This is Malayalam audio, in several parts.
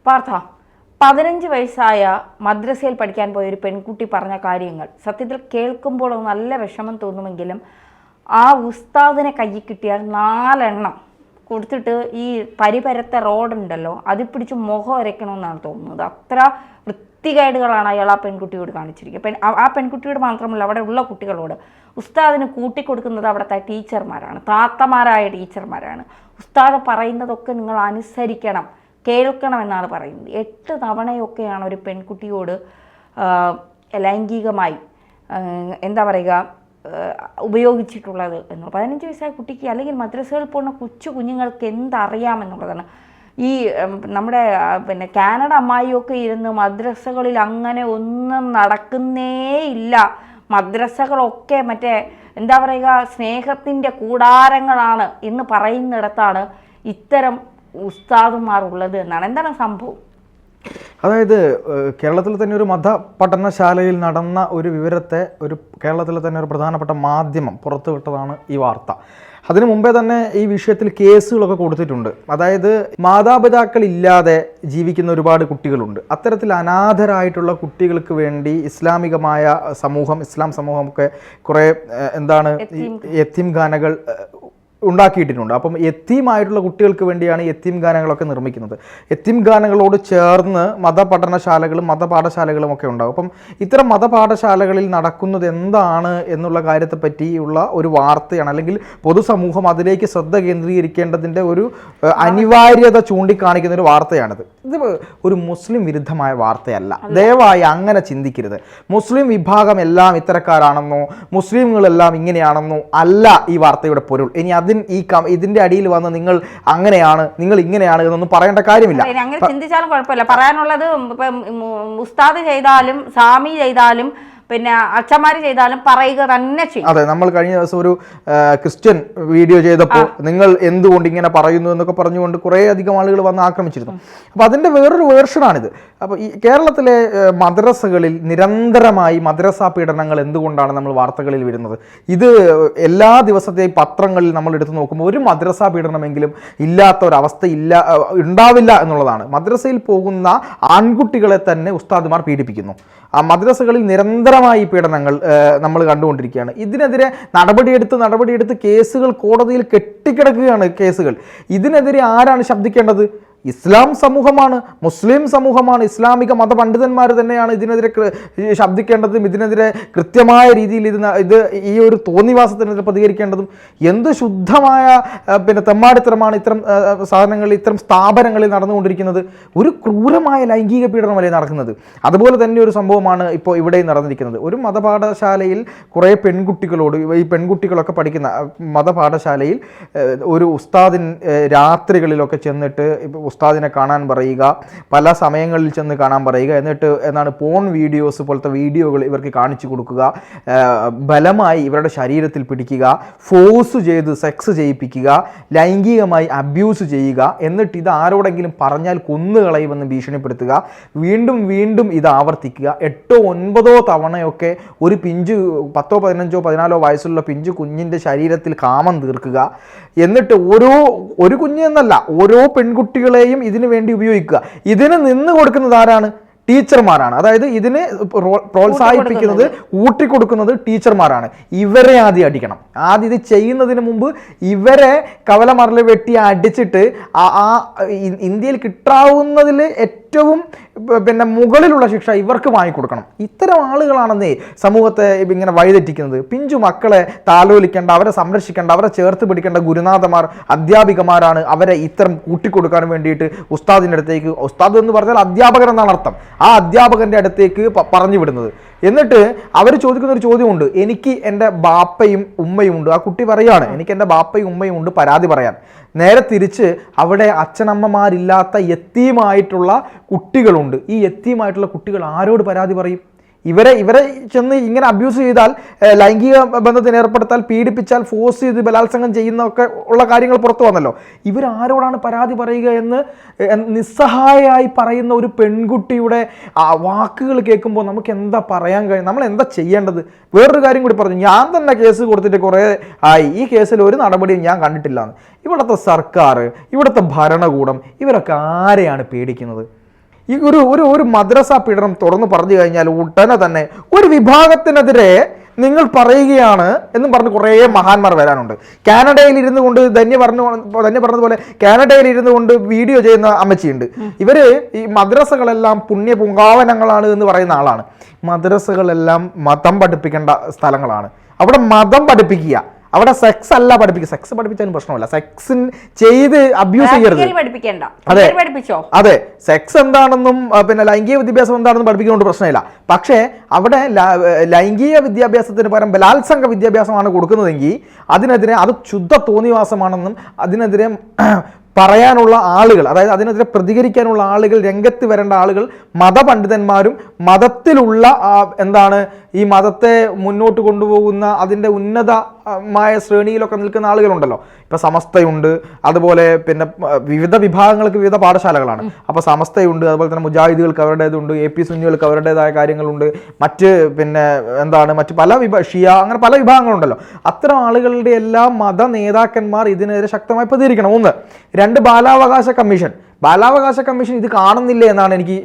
പാർത്ഥ, 15 വയസ്സായ മദ്രസയിൽ പഠിക്കാൻ പോയ ഒരു പെൺകുട്ടി പറഞ്ഞ കാര്യങ്ങൾ സത്യത്തിൽ കേൾക്കുമ്പോൾ നല്ല വിഷമം തോന്നുമെങ്കിലും ആ ഉസ്താദിനെ കയ്യിൽ കിട്ടിയാൽ 4 എണ്ണം കൊടുത്തിട്ട് ഈ പരിപരത്തെ റോഡുണ്ടല്ലോ അതിൽ പിടിച്ച് മുഖം അരയ്ക്കണമെന്നാണ് തോന്നുന്നത്. അത്ര വൃത്തികേടുകളാണ് അയാൾ ആ പെൺകുട്ടിയോട് കാണിച്ചിരിക്കുക. ആ പെൺകുട്ടിയോട് മാത്രമല്ല, അവിടെ ഉള്ള കുട്ടികളോട്. ഉസ്താദിന് കൂട്ടിക്കൊടുക്കുന്നത് അവിടുത്തെ ടീച്ചർമാരാണ്, താത്തമാരായ ടീച്ചർമാരാണ്. ഉസ്താദ് പറയുന്നതൊക്കെ നിങ്ങൾ അനുസരിക്കണം, കേൾക്കണമെന്നാണ് പറയുന്നത്. 8 തവണയൊക്കെയാണ് ഒരു പെൺകുട്ടിയോട് ലൈംഗികമായി എന്താ പറയുക ഉപയോഗിച്ചിട്ടുള്ളത് എന്ന്. 15 വയസ്സായ കുട്ടിക്ക് അല്ലെങ്കിൽ മദ്രസകളിൽ പോകുന്ന കുഞ്ഞുങ്ങൾക്ക് എന്തറിയാമെന്നുള്ളതാണ്. ഈ നമ്മുടെ കാനഡ അമ്മായിയൊക്കെ ഇരുന്ന് മദ്രസകളിൽ അങ്ങനെ ഒന്നും നടക്കുന്നേ ഇല്ല, മദ്രസകളൊക്കെ മറ്റേ എന്താ പറയുക സ്നേഹത്തിൻ്റെ കൂടാരങ്ങളാണ് എന്ന് പറയുന്നിടത്താണ് ഇത്തരം ഉസ്താദുമാർ ഉള്ളത് എന്നാണ്. എന്താണ് സംഭവം? അതായത് കേരളത്തിൽ തന്നെ ഒരു മതപഠനശാലയിൽ നടന്ന ഒരു വിവരത്തെ കേരളത്തിലെ തന്നെ ഒരു പ്രധാനപ്പെട്ട മാധ്യമം പുറത്തുവിട്ടതാണ് ഈ വാർത്ത. അതിനു മുമ്പേ തന്നെ ഈ വിഷയത്തിൽ കേസുകളൊക്കെ കൊടുത്തിട്ടുണ്ട്. അതായത് മാതാപിതാക്കൾ ഇല്ലാതെ ജീവിക്കുന്ന ഒരുപാട് കുട്ടികളുണ്ട്. അത്തരത്തിൽ അനാഥരായിട്ടുള്ള കുട്ടികൾക്ക് വേണ്ടി ഇസ്ലാമികമായ സമൂഹം, ഇസ്ലാം സമൂഹമൊക്കെ കുറേ യത്തീംഖാനകൾ ഉണ്ടാക്കിയിട്ടുണ്ട്. അപ്പം യത്തീമായിട്ടുള്ള കുട്ടികൾക്ക് വേണ്ടിയാണ് യത്തീംഖാനകളൊക്കെ നിർമ്മിക്കുന്നത്. യത്തീംഖാനകളോട് ചേർന്ന് മതപഠനശാലകളും മതപാഠശാലകളും ഒക്കെ ഉണ്ടാകും. അപ്പം ഇത്തരം മതപാഠശാലകളിൽ നടക്കുന്നത് എന്താണ് എന്നുള്ള കാര്യത്തെപ്പറ്റിയുള്ള ഒരു വാർത്തയാണ്, അല്ലെങ്കിൽ പൊതുസമൂഹം അതിലേക്ക് ശ്രദ്ധ കേന്ദ്രീകരിക്കേണ്ടതിൻ്റെ ഒരു അനിവാര്യത ചൂണ്ടിക്കാണിക്കുന്ന ഒരു വാർത്തയാണിത്. ഇത് ഒരു മുസ്ലിം വിരുദ്ധമായ വാർത്തയല്ല, ദയവായി അങ്ങനെ ചിന്തിക്കരുത്. മുസ്ലിം വിഭാഗം എല്ലാം ഇത്തരക്കാരാണെന്നോ മുസ്ലിങ്ങളെല്ലാം ഇങ്ങനെയാണെന്നോ അല്ല ഈ വാർത്തയുടെ പൊരുൾ. ഇനി ഇതിന്റെ അടിയിൽ വന്ന് നിങ്ങൾ അങ്ങനെയാണ്, നിങ്ങൾ ഇങ്ങനെയാണ് എന്നൊന്നും പറയേണ്ട കാര്യമില്ല. അങ്ങനെ ചിന്തിച്ചാലും കുഴപ്പമില്ല. പറയാനുള്ളത് ഉസ്താദ് ചെയ്താലും സ്വാമി ചെയ്താലും പിന്നെ അച്ഛന്മാര് ചെയ്താലും പറയുക തന്നെ ചെയ്യും. അതെ, നമ്മൾ കഴിഞ്ഞ ദിവസം ഒരു ക്രിസ്ത്യൻ വീഡിയോ ചെയ്തപ്പോൾ നിങ്ങൾ എന്തുകൊണ്ട് ഇങ്ങനെ പറയുന്നു എന്നൊക്കെ പറഞ്ഞുകൊണ്ട് കുറേ അധികം ആളുകൾ വന്ന് ആക്രമിച്ചിരുന്നു. അപ്പോൾ അതിൻ്റെ വേറൊരു വേർഷനാണിത്. അപ്പോൾ ഈ കേരളത്തിലെ മദ്രസകളിൽ നിരന്തരമായി മദ്രസാ പീഡനങ്ങൾ എന്തുകൊണ്ടാണ് നമ്മൾ വാർത്തകളിൽ വരുന്നത്? ഇത് എല്ലാ ദിവസത്തെയും പത്രങ്ങളിൽ നമ്മൾ എടുത്തു നോക്കുമ്പോൾ ഒരു മദ്രസാ പീഡനമെങ്കിലും ഇല്ലാത്ത ഒരവസ്ഥ ഉണ്ടാവില്ല എന്നുള്ളതാണ്. മദ്രസയിൽ പോകുന്ന ആൺകുട്ടികളെ തന്നെ ഉസ്താദുമാർ പീഡിപ്പിക്കുന്നു. ആ മദ്രസകളിൽ നിരന്തരമായി പീഡനങ്ങൾ നമ്മൾ കണ്ടുകൊണ്ടിരിക്കുകയാണ്. ഇതിനെതിരെ നടപടിയെടുത്ത് കേസുകൾ കോടതിയിൽ കെട്ടിക്കിടക്കുകയാണ് കേസുകൾ. ഇതിനെതിരെ ആരാണ് ശബ്ദിക്കേണ്ടത്? ഇസ്ലാം സമൂഹമാണ്, മുസ്ലിം സമൂഹമാണ്, ഇസ്ലാമിക മതപണ്ഡിതന്മാർ തന്നെയാണ് ഇതിനെതിരെ ശബ്ദിക്കേണ്ടതും ഇതിനെതിരെ കൃത്യമായ രീതിയിൽ ഈ ഒരു തോന്നിവാസത്തിനെതിരെ പ്രതികരിക്കേണ്ടതും. എന്ത് ശുദ്ധമായ തെമ്മാടിത്തരമാണ് ഇത്തരം സാധനങ്ങളിൽ, ഇത്തരം സ്ഥാപനങ്ങളിൽ നടന്നുകൊണ്ടിരിക്കുന്നത്. ഒരു ക്രൂരമായ ലൈംഗിക പീഡനമല്ലേ നടക്കുന്നത്. അതുപോലെ തന്നെ ഒരു സംഭവമാണ് ഇപ്പോൾ ഇവിടെ നടന്നിരിക്കുന്നത്. ഒരു മതപാഠശാലയിൽ കുറേ പെൺകുട്ടികളോട്, ഈ പെൺകുട്ടികളൊക്കെ പഠിക്കുന്ന മതപാഠശാലയിൽ ഒരു ഉസ്താദിൻ രാത്രികളിലൊക്കെ ചെന്നിട്ട് ഉസ്താദിനെ കാണാൻ പറയുക, പല സമയങ്ങളിൽ ചെന്ന് കാണാൻ പറയുക, എന്നിട്ട് പോൺ വീഡിയോസ് പോലത്തെ വീഡിയോകൾ ഇവർക്ക് കാണിച്ചു കൊടുക്കുക, ബലമായി ഇവരുടെ ശരീരത്തിൽ പിടിക്കുക, ഫോഴ്സ് ചെയ്ത് സെക്സ് ചെയ്യിപ്പിക്കുക, ലൈംഗികമായി അബ്യൂസ് ചെയ്യുക, എന്നിട്ട് ഇത് ആരോടെങ്കിലും പറഞ്ഞാൽ കൊന്നുകളയുമെന്ന് ഭീഷണിപ്പെടുത്തുക, വീണ്ടും വീണ്ടും ഇത് ആവർത്തിക്കുക. 8 or 9 തവണയൊക്കെ ഒരു പിഞ്ചു 10, 15, 14 വയസ്സുള്ള പിഞ്ചു കുഞ്ഞിൻ്റെ ശരീരത്തിൽ കാമം തീർക്കുക. എന്നിട്ട് ഒരു കുഞ്ഞെന്നല്ല, ഓരോ പെൺകുട്ടികളെയും ഇതിനു വേണ്ടി ഉപയോഗിക്കുക. ഇതിന് നിന്ന് കൊടുക്കുന്നത് ആരാണ്? ടീച്ചർമാരാണ്. അതായത് ഇതിന് പ്രോത്സാഹിപ്പിക്കുന്നത്, ഊട്ടിക്കൊടുക്കുന്നത് ടീച്ചർമാരാണ്. ഇവരെ ആദ്യം അടിക്കണം. ആദ്യം ഇത് ചെയ്യുന്നതിന് മുമ്പ് ഇവരെ കവലമറല് വെട്ടി അടിച്ചിട്ട് ഇന്ത്യയിൽ കിട്ടാവുന്നതിൽ ഏറ്റവും മുകളിലുള്ള ശിക്ഷ ഇവർക്ക് വാങ്ങിക്കൊടുക്കണം. ഇത്തരം ആളുകളാണെന്നേ സമൂഹത്തെ ഇങ്ങനെ വഴിതെറ്റിക്കുന്നത്. പിഞ്ചു മക്കളെ താലോലിക്കേണ്ട, അവരെ സംരക്ഷിക്കേണ്ട, അവരെ ചേർത്ത് പിടിക്കേണ്ട ഗുരുനാഥന്മാർ, അധ്യാപികമാരാണ് അവരെ ഇത്തരം കൂട്ടിക്കൊടുക്കാൻ വേണ്ടിയിട്ട് ഉസ്താദിൻ്റെ അടുത്തേക്ക്, ഉസ്താദ് എന്ന് പറഞ്ഞാൽ അധ്യാപകൻ എന്നാണ് അർത്ഥം, ആ അധ്യാപകൻ്റെ അടുത്തേക്ക് പറഞ്ഞു വിടുന്നത്. എന്നിട്ട് അവർ ചോദിക്കുന്ന ഒരു ചോദ്യമുണ്ട്, എനിക്ക് എൻ്റെ ബാപ്പയും ഉമ്മയും ഉണ്ട്. ആ കുട്ടി പറയുകയാണ്, എനിക്ക് എൻ്റെ ബാപ്പയും ഉമ്മയും ഉണ്ട് പരാതി പറയാൻ. നേരെ തിരിച്ച് അവിടെ അച്ഛനമ്മമാരില്ലാത്ത യത്തീമായിട്ടുള്ള കുട്ടികളുണ്ട്. ഈ യത്തീമായിട്ടുള്ള കുട്ടികൾ ആരോട് പരാതി പറയും? ഇവരെ ചെന്ന് ഇങ്ങനെ അബ്യൂസ് ചെയ്താൽ, ലൈംഗിക ബന്ധത്തിന് ഏർപ്പെടുത്താൽ, പീഡിപ്പിച്ചാൽ, ഫോഴ്സ് ചെയ്ത് ബലാത്സംഗം ചെയ്യുന്നൊക്കെ ഉള്ള കാര്യങ്ങൾ പുറത്തു വന്നല്ലോ. ഇവരാരോടാണ് പരാതി പറയുക എന്ന് നിസ്സഹായമായി പറയുന്ന ഒരു പെൺകുട്ടിയുടെ വാക്കുകൾ കേൾക്കുമ്പോൾ നമുക്ക് എന്താ പറയാൻ കഴിയും? നമ്മൾ എന്താ ചെയ്യേണ്ടത്? വേറൊരു കാര്യം കൂടി പറഞ്ഞു, ഞാൻ തന്നെ കേസ് കൊടുത്തിട്ട് കുറേ ആയി, ഈ കേസിൽ ഒരു നടപടിയും ഞാൻ കണ്ടിട്ടില്ല എന്ന്. ഇവിടുത്തെ സർക്കാർ, ഇവിടുത്തെ ഭരണകൂടം, ഇവരൊക്കെ ആരെയാണ് പേടിക്കുന്നത്? ഈ ഒരു മദ്രസ പീഡനം തുറന്നു പറഞ്ഞു കഴിഞ്ഞാൽ ഉടനെ തന്നെ ഒരു വിഭാഗത്തിനെതിരെ നിങ്ങൾ പറയുകയാണ് എന്നും പറഞ്ഞ് കുറേ മഹാന്മാർ വരാനുണ്ട്. കാനഡയിൽ ഇരുന്നു കൊണ്ട് ധന്യ പറഞ്ഞതുപോലെ കാനഡയിൽ ഇരുന്നു കൊണ്ട് വീഡിയോ ചെയ്യുന്ന അമ്മച്ചിയുണ്ട്. ഇവര് ഈ മദ്രസകളെല്ലാം പുണ്യ പൂങ്കാവനങ്ങളാണ് എന്ന് പറയുന്ന ആളാണ്. മദ്രസകളെല്ലാം മതം പഠിപ്പിക്കേണ്ട സ്ഥലങ്ങളാണ്. അവിടെ മതം പഠിപ്പിക്കുക, അവിടെ സെക്സ് അല്ല പഠിപ്പിക്കുക. സെക്സ് പഠിപ്പിച്ചാലും പ്രശ്നമല്ല, സെക്സിൻ ചെയ്ത് അബ്യൂസ് ചെയ്യരുത്. അതെ, സെക്സ് എന്താണെന്നും പിന്നെ ലൈംഗിക വിദ്യാഭ്യാസം എന്താണെന്നും പഠിപ്പിക്കുന്നതുകൊണ്ട് പ്രശ്നമില്ല. പക്ഷേ അവിടെ ലൈംഗിക വിദ്യാഭ്യാസത്തിന് പകരം ബലാത്സംഗ വിദ്യാഭ്യാസമാണ് കൊടുക്കുന്നതെങ്കിൽ അതിനെതിരെ അത് ശുദ്ധ തോന്നിവാസമാണെന്നും അതിനെതിരെ പറയാനുള്ള ആളുകൾ, അതായത് അതിനെതിരെ പ്രതികരിക്കാനുള്ള ആളുകൾ, രംഗത്ത് വരേണ്ട ആളുകൾ മതപണ്ഡിതന്മാരും മതത്തിലുള്ള ഈ മതത്തെ മുന്നോട്ട് കൊണ്ടുപോകുന്ന അതിൻ്റെ ഉന്നതമായ ശ്രേണിയിലൊക്കെ നിൽക്കുന്ന ആളുകളുണ്ടല്ലോ. ഇപ്പം സമസ്തയുണ്ട്, അതുപോലെ പിന്നെ വിവിധ വിഭാഗങ്ങൾക്ക് വിവിധ പാഠശാലകളാണ്. അപ്പോൾ സമസ്തയുണ്ട്, അതുപോലെ തന്നെ മുജാഹിദുകൾക്ക് അവരുടേതുണ്ട്, AP സുന്നികൾക്ക് അവരുടേതായ കാര്യങ്ങളുണ്ട്, മറ്റ് പല ഷിയ, അങ്ങനെ പല വിഭാഗങ്ങളുണ്ടല്ലോ. അത്തരം ആളുകളുടെ എല്ലാം മത നേതാക്കന്മാർ ഇതിനെതിരെ ശക്തമായി പ്രതികരിക്കണം. 1. 2, ബാലാവകാശ കമ്മീഷൻ ഇത് കാണുന്നില്ല എന്നാണ് എനിക്ക്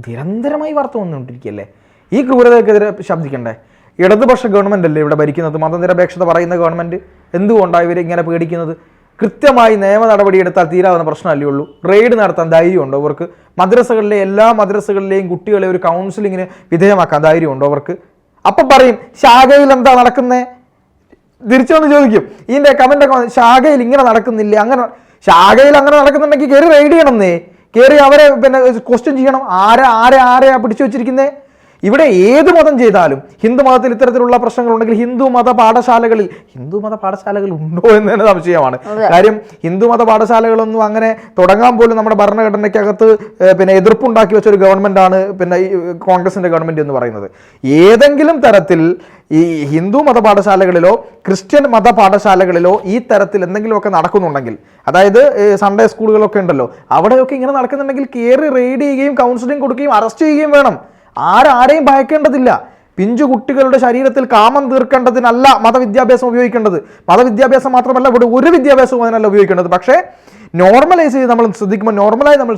നിരന്തരമായി വാർത്ത വന്നുകൊണ്ടിരിക്കുകയല്ലേ. ഈ ക്രൂരതയ്ക്കെതിരെ ശബ്ദിക്കണ്ടേ? ഇടതുപക്ഷ ഗവൺമെന്റ് അല്ലേ ഇവിടെ ഭരിക്കുന്നത്, മതനിരപേക്ഷത പറയുന്ന ഗവൺമെന്റ്. എന്തുകൊണ്ടാണ് ഇവർ ഇങ്ങനെ പേടിക്കുന്നത്? കൃത്യമായി നിയമ നടപടിയെടുത്താൽ തീരാവുന്ന പ്രശ്നമല്ലേ ഉള്ളൂ. റെയ്ഡ് നടത്താൻ ധൈര്യമുണ്ടോ അവർക്ക്? എല്ലാ മദ്രസകളിലെയും കുട്ടികളെ ഒരു കൗൺസിലിങ്ങിന് വിധേയമാക്കാൻ ധൈര്യമുണ്ടോ അവർക്ക്? അപ്പം പറയും ശാഖയിൽ എന്താ നടക്കുന്നേ, തിരിച്ചു വന്ന് ചോദിക്കും. ഇതിന്റെ കമന്റൊക്കെ ശാഖയിൽ ഇങ്ങനെ നടക്കുന്നില്ല, ശാഖയിൽ അങ്ങനെ നടക്കുന്നുണ്ടെങ്കിൽ കയറി റെയ്ഡ് ചെയ്യണമെന്നേ, കയറി അവരെ പിന്നെ ക്വസ്റ്റ്യൻ ചെയ്യണം. ആരെയാ പിടിച്ചു വെച്ചിരിക്കുന്നേ? ഇവിടെ ഏത് മതം ചെയ്താലും, ഹിന്ദു മതത്തിൽ ഇത്തരത്തിലുള്ള പ്രശ്നങ്ങളുണ്ടെങ്കിൽ ഹിന്ദു മത പാഠശാലകൾ ഉണ്ടോ എന്ന് തന്നെ സംശയമാണ്. കാര്യം ഹിന്ദു മത പാഠശാലകളൊന്നും അങ്ങനെ തുടങ്ങാൻ പോലും നമ്മുടെ ഭരണഘടനയ്ക്കകത്ത് പിന്നെ എതിർപ്പുണ്ടാക്കി വെച്ച ഒരു ഗവൺമെന്റാണ് പിന്നെ ഈ കോൺഗ്രസിന്റെ ഗവൺമെന്റ് എന്ന് പറയുന്നത്. ഏതെങ്കിലും തരത്തിൽ ഈ ഹിന്ദു മത പാഠശാലകളിലോ ക്രിസ്ത്യൻ മത പാഠശാലകളിലോ ഈ തരത്തിൽ എന്തെങ്കിലുമൊക്കെ നടക്കുന്നുണ്ടെങ്കിൽ, അതായത് സൺഡേ സ്കൂളുകളൊക്കെ ഉണ്ടല്ലോ, അവിടെയൊക്കെ ഇങ്ങനെ നടക്കുന്നുണ്ടെങ്കിൽ കയറി റെയ്ഡ് ചെയ്യുകയും കൗൺസിലിംഗ് കൊടുക്കുകയും അറസ്റ്റ് ചെയ്യുകയും വേണം. ആരെയും ഭയക്കേണ്ടതില്ല. പിഞ്ചു കുട്ടികളുടെ ശരീരത്തിൽ കാമം തീർക്കേണ്ടതിനല്ല മതവിദ്യാഭ്യാസം ഉപയോഗിക്കേണ്ടത്. മതവിദ്യാഭ്യാസം മാത്രമല്ല, ഇവിടെ ഒരു വിദ്യാഭ്യാസവും അതിനല്ല ഉപയോഗിക്കേണ്ടത്. പക്ഷേ നോർമലൈസ് ചെയ്ത് നമ്മൾ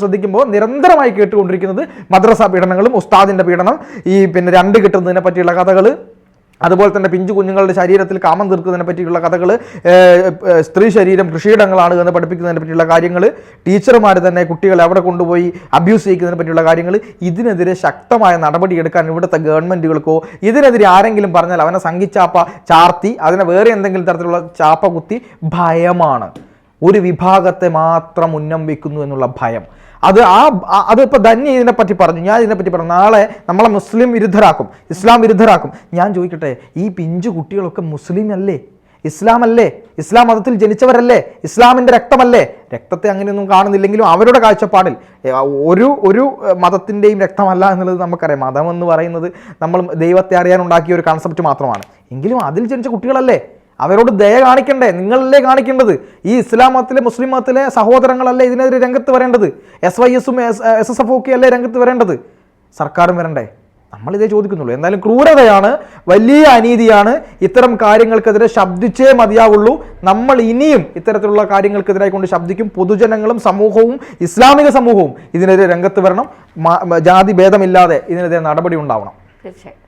ശ്രദ്ധിക്കുമ്പോൾ നിരന്തരമായി കേട്ടുകൊണ്ടിരിക്കുന്നത് മദ്രസ പീഡനങ്ങളും ഉസ്താദിന്റെ പീഡനം, ഈ പിന്നെ 2 കിട്ടുന്നതിനെ പറ്റിയുള്ള കഥകൾ, അതുപോലെ തന്നെ പിഞ്ചു കുഞ്ഞുങ്ങളുടെ ശരീരത്തിൽ കാമം തീർക്കുന്നതിനെ പറ്റിയുള്ള കഥകൾ, സ്ത്രീ ശരീരം കൃഷിയിടങ്ങളാണ് എന്ന് പഠിപ്പിക്കുന്നതിനെ പറ്റിയുള്ള കാര്യങ്ങൾ, ടീച്ചർമാർ തന്നെ കുട്ടികളെ അവിടെ കൊണ്ടുപോയി അബ്യൂസ് ചെയ്യിക്കുന്നതിനെ പറ്റിയുള്ള കാര്യങ്ങൾ. ഇതിനെതിരെ ശക്തമായ നടപടിയെടുക്കാൻ ഇവിടുത്തെ ഗവൺമെൻറ്റുകൾക്കോ, ഇതിനെതിരെ ആരെങ്കിലും പറഞ്ഞാൽ അവനെ സംഘിച്ചാപ്പ ചാർത്തി അതിനെ വേറെ എന്തെങ്കിലും തരത്തിലുള്ള ചാപ്പ കുത്തി ഭയമാണ്. ഒരു വിഭാഗത്തെ മാത്രം ഉന്നം വയ്ക്കുന്നു എന്നുള്ള ഭയം. അതിപ്പോൾ ധന്യ ഇതിനെപ്പറ്റി പറഞ്ഞു, ഞാൻ ഇതിനെപ്പറ്റി പറഞ്ഞു. നാളെ നമ്മളെ മുസ്ലിം വിരുദ്ധരാക്കും, ഇസ്ലാം വിരുദ്ധരാക്കും. ഞാൻ ചോദിക്കട്ടെ, ഈ പിഞ്ചു കുട്ടികളൊക്കെ മുസ്ലിം അല്ലേ, ഇസ്ലാമല്ലേ, ഇസ്ലാം മതത്തിൽ ജനിച്ചവരല്ലേ, ഇസ്ലാമിൻ്റെ രക്തമല്ലേ? രക്തത്തെ അങ്ങനെയൊന്നും കാണുന്നില്ലെങ്കിലും അവരുടെ കാഴ്ചപ്പാടിൽ ഒരു മതത്തിൻ്റെയും രക്തമല്ല എന്നുള്ളത് നമുക്കറിയാം. മതം എന്ന് പറയുന്നത് നമ്മൾ ദൈവത്തെ അറിയാൻ ഉണ്ടാക്കിയ ഒരു കൺസെപ്റ്റ് മാത്രമാണ്. എങ്കിലും അതിൽ ജനിച്ച കുട്ടികളല്ലേ, അവരോട് ദയ കാണിക്കണ്ടേ? നിങ്ങളല്ലേ കാണിക്കേണ്ടത്? ഈ ഇസ്ലാം മതത്തിലെ മുസ്ലിം മതത്തിലെ സഹോദരങ്ങളല്ലേ ഇതിനെതിരെ രംഗത്ത് വരേണ്ടത്? SYSഉം SSF ഒക്കെ അല്ലേ രംഗത്ത് വരേണ്ടത്? സർക്കാരും വരണ്ടേ? നമ്മളിതേ ചോദിക്കുന്നുള്ളൂ. എന്തായാലും ക്രൂരതയാണ്, വലിയ അനീതിയാണ്. ഇത്തരം കാര്യങ്ങൾക്കെതിരെ ശബ്ദിച്ചേ മതിയാവുള്ളൂ. നമ്മൾ ഇനിയും ഇത്തരത്തിലുള്ള കാര്യങ്ങൾക്കെതിരായി കൊണ്ട് ശബ്ദിക്കും. പൊതുജനങ്ങളും സമൂഹവും ഇസ്ലാമിക സമൂഹവും ഇതിനെതിരെ രംഗത്ത് വരണം. ജാതി ഭേദമില്ലാതെ ഇതിനെതിരെ നടപടി ഉണ്ടാവണം. തീർച്ചയായും.